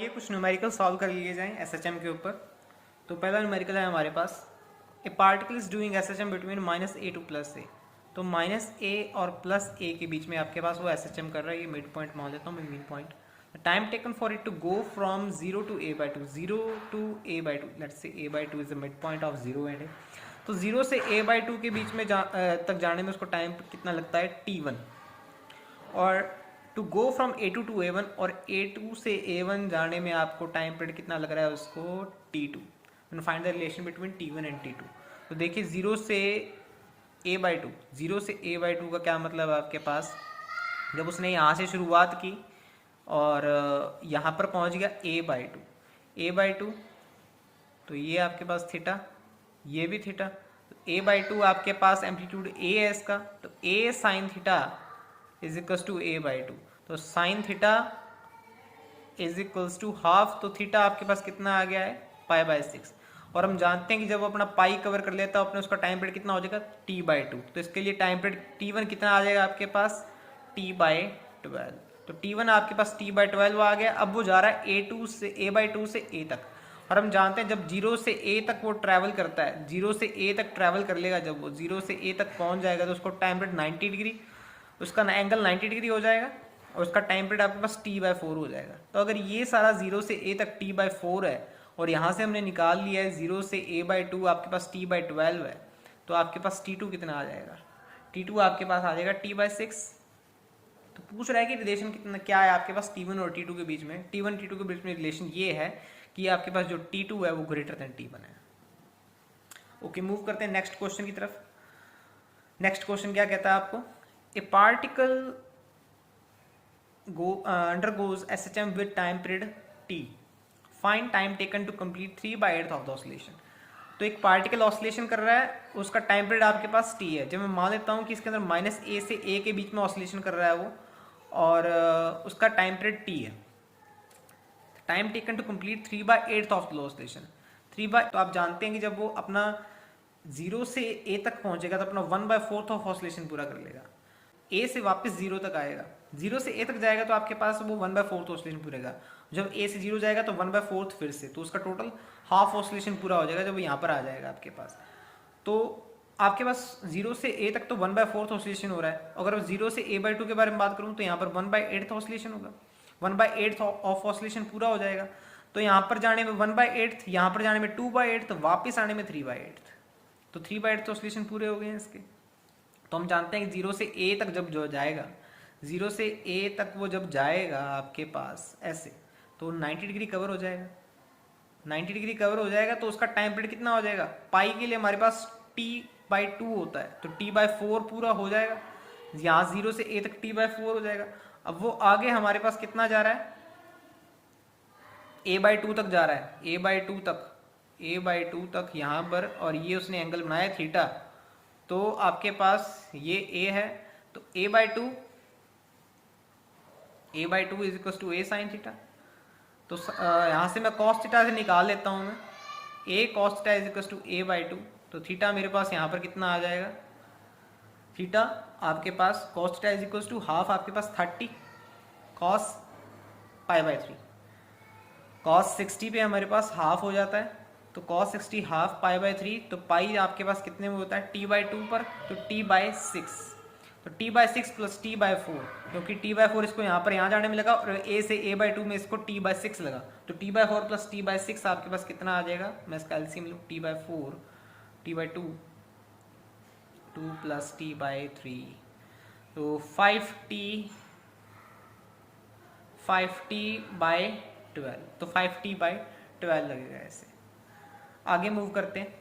ये कुछ numerical solve कर लिए जाएं एसएचएम के ऊपर। तो पहला न्यूमेरिकल है हमारे पास, a particle is doing SHM between -a to +a। तो -a और +a के बीच में आपके पास वो एसएचएम कर रहा है। ये मिड पॉइंट मान लेता हूँ मैं, midpoint. Time taken for it to go from 0 to a/2, 0 to a/2, let's say a/2 is the midpoint of 0 and a। तो 0 से a/2 के बीच में तक जाने में उसको टाइम कितना लगता है, t1। और to go from a2 to a1 और a2 से a1 जाने में आपको टाइम पीरियड कितना लग रहा है उसको, t2। Find the relation between t1 and t2। तो देखिए 0 से a/2, 0 से a/2 का क्या मतलब है आपके पास, जब उसने यहाँ से शुरुआत की और यहाँ पर पहुँच गया a/2, तो ये आपके पास थीटा, ये भी थीटा। तो a/2 आपके पास एम्पलीट्यूड a है इसका, तो a sine theta is equals to a/2। तो sine theta is equals to half. तो थीटा आपके पास कितना आ गया है, π/6। और हम जानते हैं कि जब वो अपना पाई कवर कर लेता है अपने, उसका टाइम पीरियड कितना हो जाएगा, t/2। तो इसके लिए टाइम पीरियड t1 कितना आ जाएगा आपके पास, t/12। तो t1 आपके पास t/12 आ गया। अब वो जा रहा है a/2 से a तक। और हम जानते हैं जब 0 से a तक वो ट्रैवल करता है, 0 से a तक ट्रैवल कर लेगा, जब वो 0 से a तक पहुंच जाएगा तो उसको टाइम पीरियड 90 डिग्री, उसका एंगल 90 डिग्री हो जाएगा और उसका टाइम पीरियड आपके पास t/4 हो जाएगा। तो अगर ये सारा 0 से a तक t/4 है और यहाँ से हमने निकाल लिया है 0 से a/2 आपके पास t/12 है, तो आपके पास t2 कितना आ जाएगा, t2 आपके पास आ जाएगा t/6। तो पूछ रहा है कि रिलेशन कितना क्या है आपके पास t1 और t2 के बीच में। t1 t2 के बीच में रिलेशन ये है कि आपके पास जो t2 है वो ग्रेटर देन t1 है। ओके, मूव करते हैं नेक्स्ट क्वेश्चन की तरफ। नेक्स्ट क्वेश्चन क्या कहता है आपको, a particle undergoes SHM with time period t, find time taken to complete 3/8 of the oscillation। तो एक पार्टिकल ऑसिलेशन कर रहा है, उसका टाइम पीरियड आपके पास t है। जब मैं मान लेता हूँ कि इसके अंदर -a से a के बीच में ऑसिलेशन कर रहा है वो, और उसका टाइम पीरियड t है। Time taken to complete 3/8 of the oscillation. तो आप जानते हैं कि जब वो अपना 0 से a तक पहुंचेगा तो अपना 1/4 ऑफ ऑसिलेशन पूरा कर लेगा। a से वापस 0 तक आएगा, 0 से a तक जाएगा तो आपके पास वो 1/4 ऑसिलेशन पूरेगा। जब a से 0 जाएगा तो 1/4 फिर से, तो उसका टोटल हाफ ऑसिलेशन पूरा हो जाएगा जब वो यहाँ पर आ जाएगा आपके पास। तो आपके पास 0 से a तक तो 1/4 ऑसिलेशन हो रहा है। अगर 0 से a/2 के बारे में बात करूँ तो यहाँ पर 1/8 ऑसिलेशन होगा, 1/8 ऑफ ऑसिलेशन पूरा हो जाएगा। तो यहाँ पर जाने में 1/8, यहाँ पर जाने में 2/8, तो वापस आने में 3/8। तो 3/8 ऑसिलेशन पूरे हो गए हैं इसके। तो हम जानते हैं कि 0 से a तक जब जो जाएगा, 0 से a तक वो जब जाएगा आपके पास ऐसे, तो 90 डिग्री कवर हो जाएगा। 90 डिग्री कवर हो जाएगा तो उसका टाइम पीरियड कितना हो जाएगा, पाई के लिए हमारे पास t/2 होता है, तो t/4 पूरा हो जाएगा। यहाँ 0 से a तक t/4 हो जाएगा। अब वो आगे हमारे पास कितना जा रहा है, a/2 तक जा रहा है, a/2 तक यहाँ पर, और ये उसने एंगल बनाया थीटा। तो आपके पास ये a है, तो a/2 is equal to a sine theta. तो यहाँ से मैं cos थीटा से निकाल लेता हूँ मैं, a cos theta is equal to a/2। तो थीटा मेरे पास यहाँ पर कितना आ जाएगा, थीटा आपके पास cos theta is equal to half आपके पास 30 cos π/3। cos 60 पे हमारे पास हाफ हो जाता है, तो cos 60 हाफ π/3। तो पाई आपके पास कितने में होता है, t/2 पर, तो t/6। तो t/6 प्लस t/4, क्योंकि t/4 इसको यहाँ पर यहाँ जाने में लगा और a से a/2 में इसको t/6 लगा, तो t/4 प्लस t/6 आपके पास कितना आ जाएगा, मैं इसका एलसीएम लूँ, t/4 t/2 2 प्लस t/3, तो 5t/12, तो 5t/12 लगेगा ऐसे। आगे मूव करते हैं।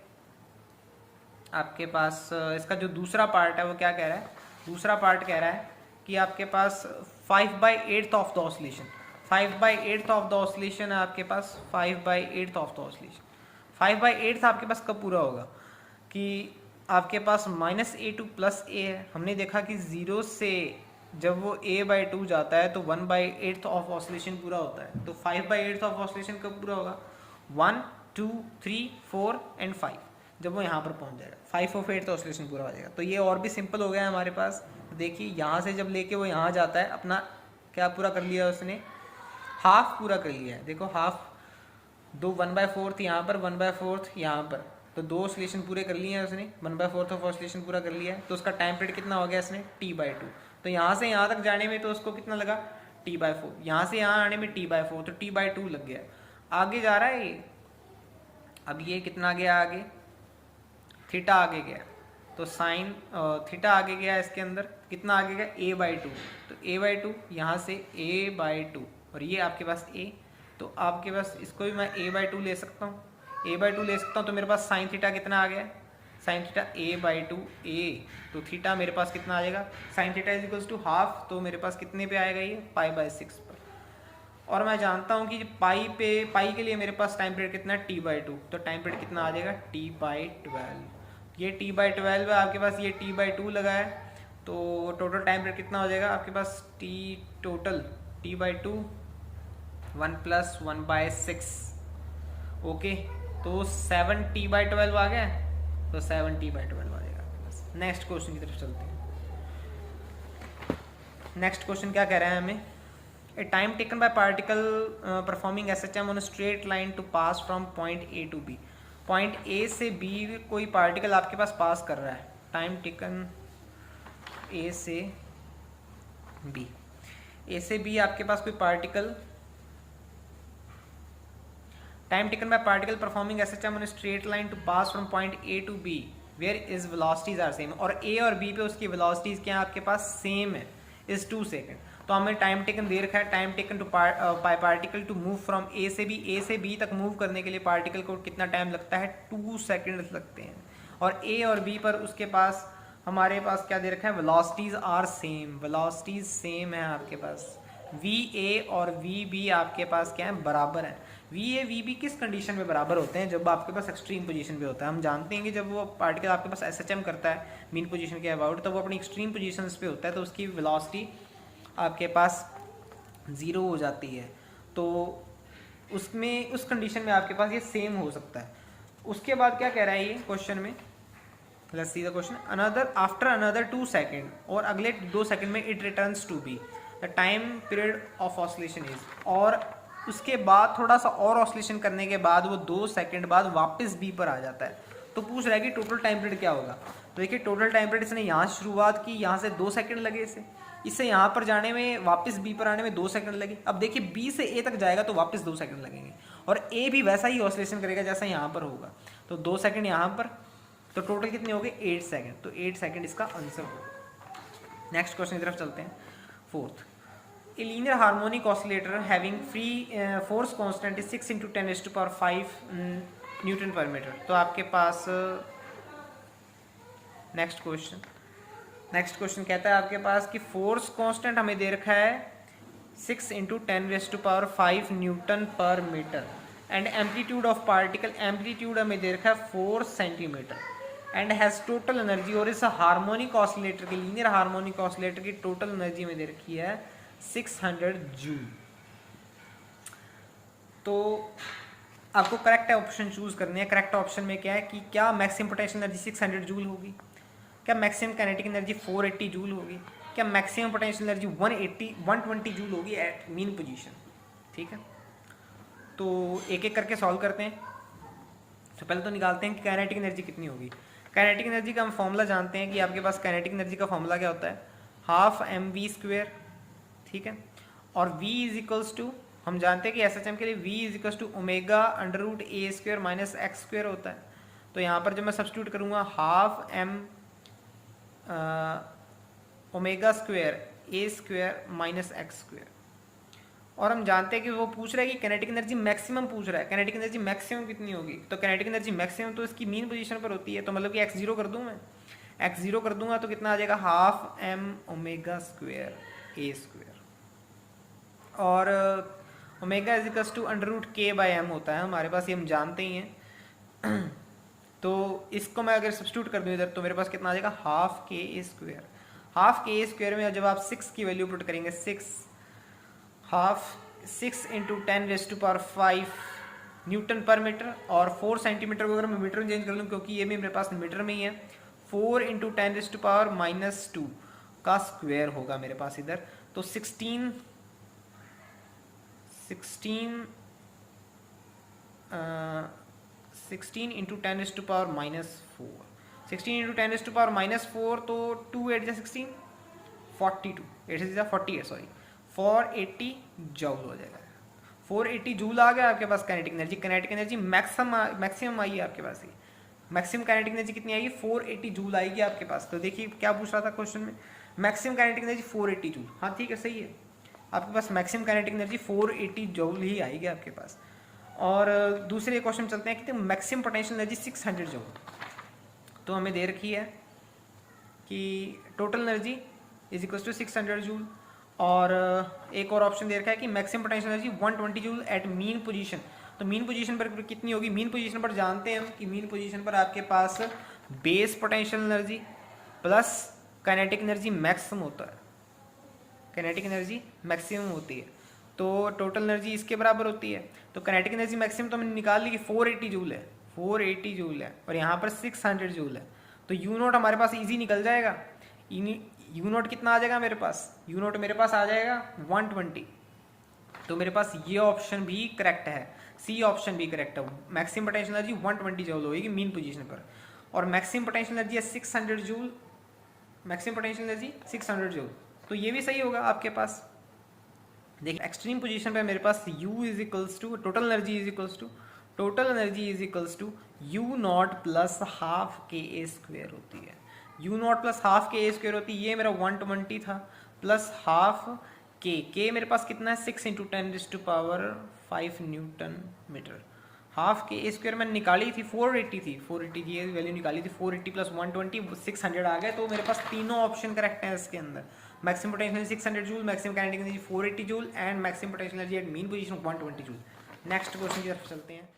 आपके पास इसका जो दूसरा पार्ट है वो क्या कह रहा है, दूसरा पार्ट कह रहा है कि आपके पास 5/8 of the oscillation, 5/8 of the oscillation है आपके पास, 5/8 ऑफ द ऑसिलेशन। 5/8 आपके पास कब पूरा होगा, कि आपके पास -a to +a है। हमने देखा कि 0 से जब वो a/2 जाता है तो 1/8 ऑफ ऑसिलेशन पूरा होता है। तो 5/8 ऑफ ऑसिलेशन कब पूरा होगा, 1 2 3 4 एंड 5, जब वो यहाँ पर पहुँच जाएगा 5 ऑफ 8 ऑसिलेशन पूरा हो जाएगा। तो ये और भी सिंपल हो गया है हमारे पास। देखिए यहाँ से जब लेके वो यहाँ जाता है, अपना क्या पूरा कर लिया उसने, हाफ पूरा कर लिया है, देखो हाफ, दो 1/4 यहाँ पर, 1/4 यहाँ पर, तो 2 ऑसिलेशन पूरे कर लिए हैं उसने, 1/4 ऑफ ऑसिलेशन पूरा कर लिया है। तो उसका टाइम पीरियड कितना हो गया इसने, t/2। तो यहाँ से यहाँ तक जाने में तो उसको कितना लगा, t/4, यहाँ से यहाँ आने में t/4, तो t/2 लग गया। आगे जा रहा है ये, अब ये कितना गया आगे, थीटा आगे गया, तो साइन थीटा आगे गया, इसके अंदर कितना आगे गया, a/2, तो a/2 यहाँ से a/2, और ये आपके पास a, तो आपके पास इसको भी मैं a/2 ले सकता हूँ, a/2 ले सकता हूँ। तो मेरे पास साइन थीटा कितना आ गया, साइन थीटा a/2 a, तो थीटा मेरे पास कितना आ जाएगा, sine theta is equals to half, तो मेरे पास कितने पे आएगा ये, π/6 पर। और मैं जानता हूँ कि पाई के लिए मेरे पास टाइम पीरियड कितना है, t/2, तो टाइम पीरियड कितना आ जाएगा, t/12। ये t/12 है आपके पास, ये t/2 लगा है, तो टोटल टाइम पीरियड कितना हो जाएगा आपके पास, टोटल t/2 1 + 1/6, ओके, तो 7t/12 आ गया, तो 7t/12 आ जाएगा आपके पास। नेक्स्ट क्वेश्चन की तरफ चलते हैं। नेक्स्ट क्वेश्चन क्या कह रहा है हमें, a time taken by particle performing SHM on a straight line to pass from point A to B। Point A से B कोई पार्टिकल आपके पास पास कर रहा है, टाइम टेकन A से B, A से B आपके पास कोई particle, time taken by particle performing SHM on a straight line to pass from point A to B where is velocities are same, और A और B पे उसकी velocities क्या आपके पास सेम है, इज 2 सेकेंड। तो हमें टाइम टेकन दे रखा है, time taken to by particle to move from A से B तक मूव करने के लिए पार्टिकल को कितना टाइम लगता है, 2 सेकेंड लगते हैं। और A और B पर उसके पास, हमारे पास क्या दे रखा है, velocities are same, velocities same है आपके पास, VA और VB आपके पास क्या है, बराबर है। VA VB किस कंडीशन में बराबर होते हैं, जब आपके पास एक्सट्रीम पोजीशन पे होता है। हम जानते हैं कि जब वो पार्टिकल आपके पास SHM करता है मीन पोजीशन के अबाउट, तो वो अपनी एक्सट्रीम पोजीशंस पे होता है, तो उसकी वेलोसिटी आपके पास 0 हो जाती है। तो उसमें, उस कंडीशन में आपके पास ये सेम हो सकता है। उसके बाद क्या कह रहा है ये क्वेश्चन में, let's see the question, another after another 2 second, और अगले 2 सेकेंड में it returns to be the time period of oscillation is, और उसके बाद थोड़ा सा और ऑसिलेशन करने के बाद वो 2 सेकेंड बाद वापस बी पर आ जाता है। तो पूछ रहा है कि टोटल टाइम पीरियड क्या होगा। तो देखिए टोटल टाइम पीरियड इसने यहाँ शुरुआत की, यहाँ से 2 सेकेंड लगे इससे यहाँ पर जाने में, वापस बी पर आने में 2 सेकंड लगे। अब देखिए बी से ए तक जाएगा तो वापस 2 सेकंड लगेंगे, और ए भी वैसा ही ऑसिलेशन करेगा जैसा यहाँ पर होगा, तो 2 सेकंड यहाँ पर, तो टोटल कितने हो गए, 8 सेकंड, तो 8 सेकंड इसका आंसर होगा। नेक्स्ट क्वेश्चन की तरफ चलते हैं, fourth, a linear harmonic oscillator having free force constant is 6 × 10⁵ newton पर मीटर। तो आपके पास नेक्स्ट क्वेश्चन कहता है आपके पास कि फोर्स कांस्टेंट हमें दे रखा है 6 × 10⁵ न्यूटन पर metre, and amplitude of particle, amplitude हमें दे रखा है 4 centimetre, and has total energy, और इस हार्मोनिक ऑसिलेटर की, लीनियर हार्मोनिक ऑसिलेटर की टोटल एनर्जी में दे रखी है 600 जूल। तो आपको करेक्ट ऑप्शन चूज करनी है। करेक्ट ऑप्शन में क्या है कि क्या मैक्सिमम पोटेंशियल एनर्जी 600 जूल होगी, क्या मैक्सिमम काइनेटिक एनर्जी 480 जूल होगी, क्या मैक्सिमम पोटेंशियल एनर्जी 120 जूल होगी एट मीन पोजीशन। ठीक है, तो एक एक करके सॉल्व करते हैं। तो पहले तो निकालते हैं कि काइनेटिक एनर्जी कितनी होगी। काइनेटिक एनर्जी का हम फॉर्मूला जानते हैं कि आपके पास काइनेटिक एनर्जी का फॉर्मूला क्या होता है, 12mv²। ठीक है, और v इज इक्वल्स टू, हम जानते हैं कि SHM के लिए v is equals to ω√a² - x² होता है। तो यहाँ पर जब मैं सब्स्टिट्यूट करूँगा 12m ω² a² - x², और हम जानते हैं कि वो पूछ रहा है कि काइनेटिक एनर्जी मैक्सिमम पूछ रहा है, काइनेटिक एनर्जी मैक्सिमम कितनी होगी। तो काइनेटिक एनर्जी मैक्सिमम तो इसकी मीन पोजीशन पर होती है, तो मतलब कि x0 कर दूँ मैं, x0 कर दूंगा तो कितना आ जाएगा 12m ω² a², और omega is equals to √k/m होता है हमारे पास, ये हम जानते ही हैं। तो इसको मैं अगर सब्स्टिट्यूट कर दूँ इधर तो मेरे पास कितना आ जाएगा 12k²। 12k² में जब आप 6 की वैल्यू पुट करेंगे, 6 × 10⁵ न्यूटन पर मीटर, और 4 सेंटीमीटर को अगर मैं मीटर में चेंज कर लूँ, क्योंकि ये भी मेरे पास मीटर में ही है, 4 × 10⁻⁻² का स्क्वायर होगा मेरे पास इधर, तो 16 16 इंटू 10⁻⁻4, 16 इंटू 10⁻⁻4, तो 2 8 16, 42, 8 से 48, सॉरी 480 जूल हो जाएगा। 480 जूल आ गया आपके पास kinetic energy. Kinetic energy maximum आई है आपके पास। ये मैक्सिमम काइनेटिक एनर्जी कितनी आएगी? 480 जूल आएगी आपके पास। तो देखिए क्या पूछ रहा था क्वेश्चन में, मैक्सिमम काइनेटिक एनर्जी 480 जूल। हाँ ठीक है, सही है, आपके पास मैक्सिमम काइनेटिक एनर्जी 480 जूल ही आएगी आपके पास। और दूसरे क्वेश्चन चलते हैं कि मैक्सिमम पोटेंशियल एनर्जी 600 जूल। तो हमें दे रखी है कि total energy is equal to 600 joule, और एक और ऑप्शन दे रखा है कि maximum potential energy 120 joule at mean position. तो मीन पोजीशन पर कितनी होगी? मीन पोजीशन पर जानते हैं हम कि मीन पोजीशन पर आपके पास base potential energy plus kinetic energy maximum होता है, काइनेटिक एनर्जी मैक्सिमम होती है, तो टोटल एनर्जी इसके बराबर होती है। तो काइनेटिक एनर्जी मैक्सिमम तो हमने निकाल ली कि 480 जूल है, 480 जूल है, और यहाँ पर 600 जूल है। तो यू नॉट हमारे पास इजी निकल जाएगा। यू नॉट कितना आ जाएगा मेरे पास? यू नॉट मेरे पास आ जाएगा 120। तो मेरे पास ये ऑप्शन भी करेक्ट है, सी ऑप्शन भी करेक्ट है। मैक्सिमम पोटेंशियल एनर्जी 120 जूल होगी मीन पोजीशन पर, और मैक्सिमम पोटेंशियल एनर्जी है 600 joule, maximum potential energy 600 joule. तो ये भी सही होगा आपके पास। देखिए एक्सट्रीम पोजीशन पे मेरे पास U is equals to total energy is equals to U naught plus half K A square होती है। You naught plus half K A square होती है, ये मेरा 120 था, प्लस हाफ के मेरे पास कितना है? 6 into 10⁻⁵ Newton metre. Half K A square मैंने निकाली थी, 480 थी, 480 की वैल्यू निकाली थी, 480 प्लस 120 600 आ गए। तो मेरे पास तीनों ऑप्शन करेक्ट हैं इसके अंदर। Maximum potential 600 joule, maximum kinetic energy 480 joule, and maximum potential energy at mean position 120 joule. Next question की तरफ चलते हैं।